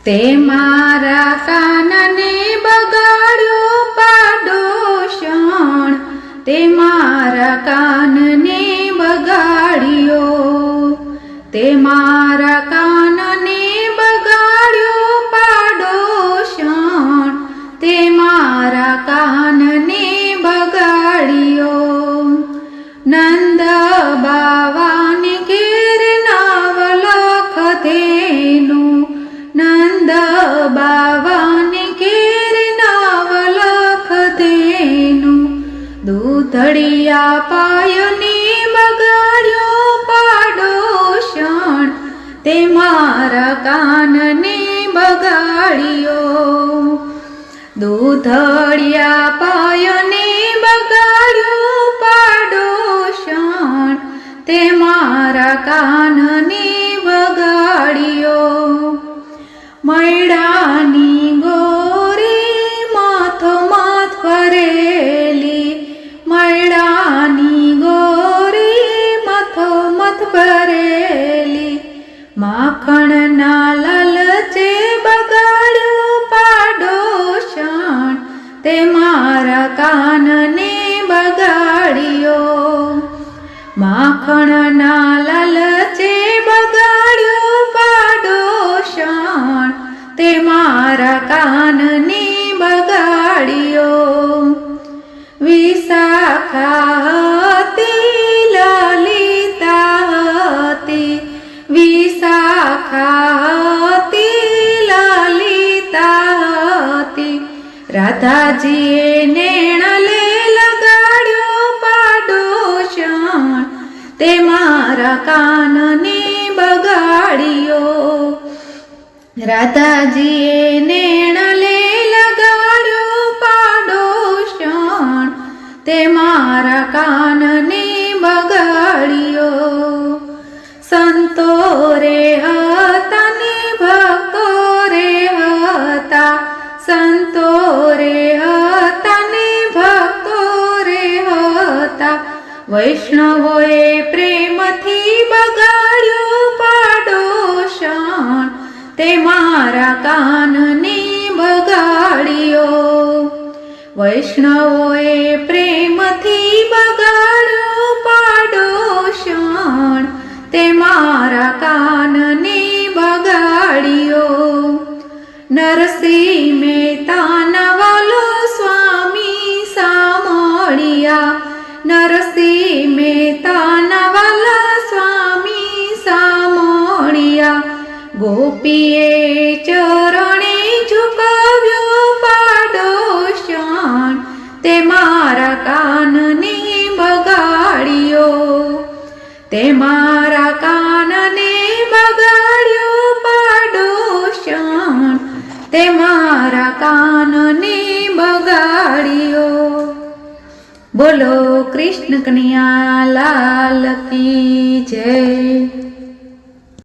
તે મારા કાનને બગાડ્યો પાડોશણ, તે મારા કાનને બગાડ્યો, તે મારા કાનને બગાડ્યો પાડોશણ, તે મારા કાનને બગાડ્યો. નંદ બાવાને ઘેર નવલખ ધેનું, નંદ બાવાને ઘેર નવલખ ધેનું, દૂધડિયા પાયને બગાડ્યો પાડોશણ, તે મારા કાનને બગાડ્યો. દૂધડિયા પાયને બગાડ્યો પાડોશણ, તે મારા કાનને બગાડ્યો. મૈડાની ગોરી માથોમાથ ભરેલી, મૈડાની ગોરી માથોમાથ ભરેલી, માખણના લાલચે બગાડ્યો પાડોશણ, તે મારા કાનને બગાડ્યો. માખણના લાલચે બગાડ્યો પાડોશણ, તે મારા કાનને બગાડ્યો. વિશાખા હતી લલિતા હતી, વિશાખા હતી લલિતા હતી, રાધાજીએ નેણલે લગાડ્યો પાડોશણ, તે મારા કાનને બગાડ્યો. રાધાજીએ નેણલે લગાડ્યો પાડોશણ, તે મારા કાનને બગાડ્યો. સંતો રે હતા ને ભક્તો રે હતા, સંતો રે હતા ને ભક્તો રે હતા, વૈષ્ણવોએ પ્રેમથી બગાડ્યો પાડોશણ, તે મારા કાનને બગાડ્યો. વૈષ્ણવોએ પ્રેમથી બગાડ્યો પાડોશણ, તે મારા કાનને બગાડ્યો. નરસિંહ મહેતાના વાલો સ્વામી સામળિયા, નરસિંહ મહેતાના વાલા સ્વામી સામળિયા, ગોપીએ ચરણે ઝુકાવ્યો પાડોશણ, તે મારા કાનને બગાડ્યો. તે મારા કાનને બગાડ્યો પાડોશણ, તે મારા કાનને બગાડ્યો. બોલો કૃષ્ણ કનૈયા લાલ કી જય.